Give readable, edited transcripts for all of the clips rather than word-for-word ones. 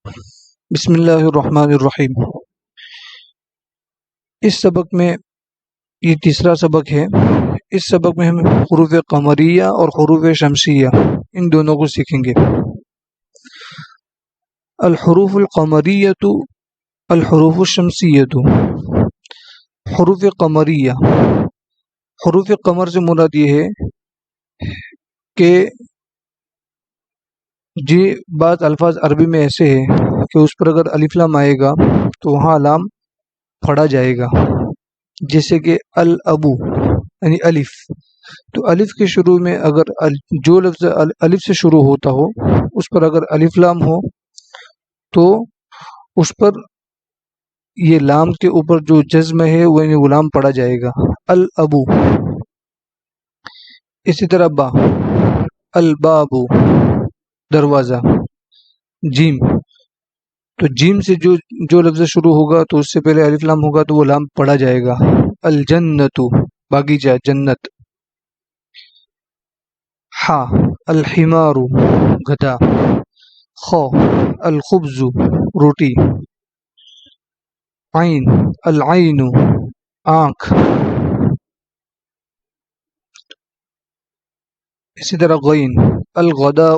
بسم اللہ الرحمن الرحیم۔ اس سبق میں یہ تیسرا سبق ہے۔ اس سبق میں ہم حروف قمریہ اور حروف شمسیہ ان دونوں کو سیکھیں گے۔ الحروف القمریۃ، الحروف الشمسیۃ۔ حروف قمریہ، حروف قمر سے مراد یہ ہے کہ جی بعض الفاظ عربی میں ایسے ہیں کہ اس پر اگر الف لام آئے گا تو وہاں لام پڑھا جائے گا، جیسے کہ الابو یعنی الف، تو الف کے شروع میں اگر جو لفظ الف سے شروع ہوتا ہو اس پر اگر الف لام ہو تو اس پر یہ لام کے اوپر جو جزم ہے وہ یعنی غلام پڑھا جائے گا، الابو۔ اسی طرح با، البابو دروازہ۔ جیم، تو جیم سے جو لفظ شروع ہوگا تو اس سے پہلے الف لام ہوگا تو وہ لام پڑھا جائے گا، الجنت باغیچہ جنت۔ حا، الحمار گدھا۔ خو، الخبز روٹی۔ عین، العین آنکھ۔ اسی طرح غین، الغداء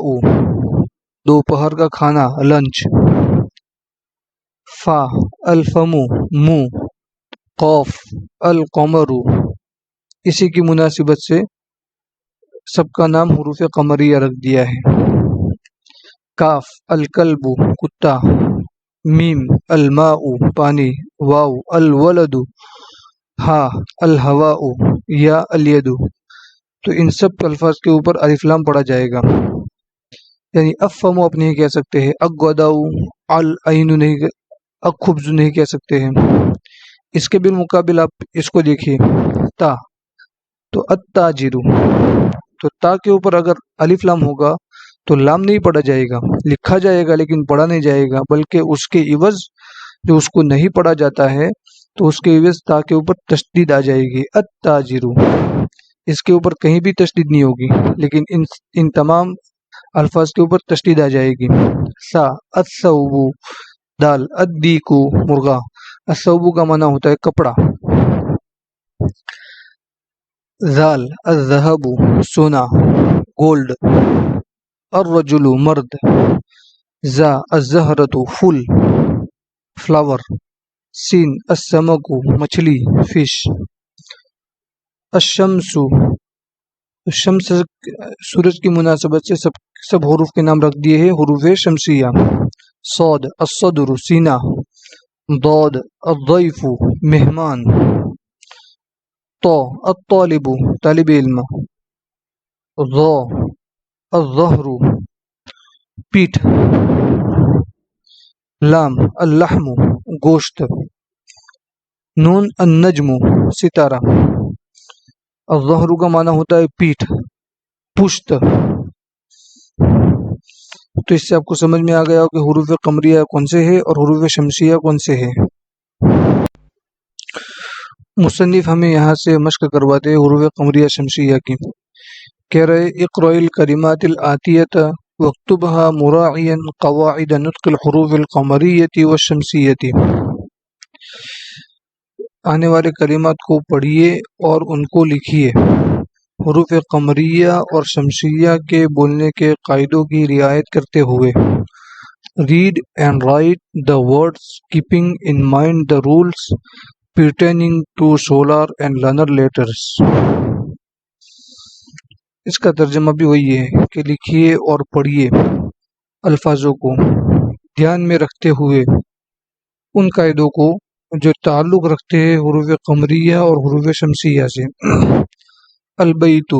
دوپہر کا کھانا لنچ۔ فا، الفم منہ۔ قوف، القمر۔ اسی کی مناسبت سے سب کا نام حروف قمریہ رکھ دیا ہے۔ کاف، الکلب کتا۔ میم، الماء پانی۔ واو، الولد۔ ہا، الہواء یا الید۔ تو ان سب الفاظ کے اوپر الف لام پڑھا جائے گا، یعنی افہم آپ نہیں کہہ سکتے ہیں، اغداء، العین نہیں، اخبز نہیں کہہ سکتے ہیں۔ اس کے بالمقابل آپ اس کو دیکھیے، تا، تو التاجر، تو تا کے اوپر اگر الف لام ہوگا تو لام نہیں پڑھا جائے گا، لکھا جائے گا لیکن پڑھا نہیں جائے گا، بلکہ اس کے عوض جو اس کو نہیں پڑھا جاتا ہے تو اس کے عوض تا کے اوپر تشدید آ جائے گی، التاجر۔ اس کے اوپر کہیں بھی تشدید نہیں ہوگی لیکن ان تمام الفاظ کے اوپر تشدید آ جائے گی۔ سا، الثوب دال، الدیک مرغا۔ الثوب کا معنی ہوتا ہے کپڑا۔ ذال، الذهب سونا گولڈ۔ الرجل مرد۔ زا، الزہرۃ پھول فلاور۔ سین، السمک مچھلی فش۔ الشمس، شمس سورج کی مناسبت سے سب حروف کے نام رکھ دیے ہیں حروف شمسیہ۔ صاد، الصدر سینہ۔ ضاد، الضیف مہمان۔ طا، الطالب طالب علم۔ ظا، الظہر پیٹھ۔ لام، اللحم گوشت۔ نون، النجم ستارہ۔ الظہر کا معنی ہوتا ہے پیٹھ پشت۔ تو اس سے آپ کو سمجھ میں آ گیا ہو کہ حروف قمریہ کون سے ہیں اور حروف شمسیہ کون سے ہیں۔ مصنف ہمیں یہاں سے مشق کرواتے ہیں حروف قمریہ شمسیہ کی، کہہ رہے اقرأ الکلمات الآتیۃ واکتبھا مراعیا قواعد نطق الحروف القمریۃ والشمسیۃ۔ آنے والے کلمات کو پڑھیے اور ان کو لکھیے، حروف قمریہ اور شمسیہ کے بولنے کے قاعدوں کی رعایت کرتے ہوئے۔ Read and write the words keeping in mind the rules pertaining to solar and lunar letters۔ اس کا ترجمہ بھی وہی ہے کہ لکھیے اور پڑھیے الفاظوں کو دھیان میں رکھتے ہوئے ان قاعدوں کو جو تعلق رکھتے ہیں حروف قمریہ اور حروف شمسیہ سے۔ البیت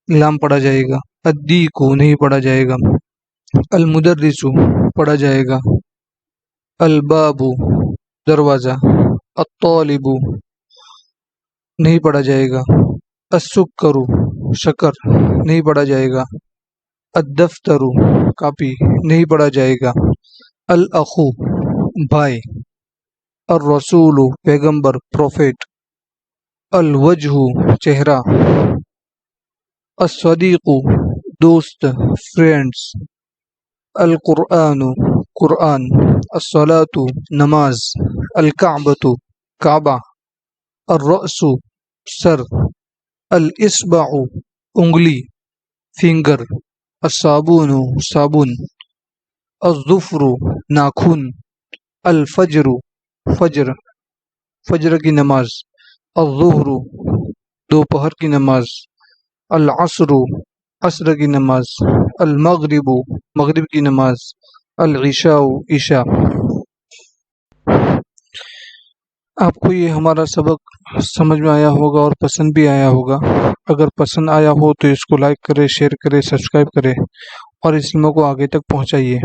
لام پڑھا جائے گا، الدیک نہیں پڑھا جائے گا، المدرس پڑھا جائے گا، الباب دروازہ، الطالب نہیں پڑھا جائے گا، السکر شکر نہیں پڑھا جائے گا، الدفتر کاپی نہیں پڑھا جائے گا، الاخو بھائی، الرسول پیغمبر پروفیٹ، الوجہ چہرہ، الصدیق دوست فرینڈس۔ القرآن قرآن، الصلاۃ نماز، الکعبۃ کعبہ، الرأس سر، الاصبع انگلی فنگر، الصابون صابن، الظفر ناخن، الفجر فجر فجر کی نماز، الظہر دوپہر کی نماز، العصر عصر کی نماز، المغرب مغرب کی نماز، العشاء عشاء۔ آپ کو یہ ہمارا سبق سمجھ میں آیا ہوگا اور پسند بھی آیا ہوگا۔ اگر پسند آیا ہو تو اس کو لائک کرے، شیئر کرے، سبسکرائب کرے اور اس علم کو آگے تک پہنچائیے۔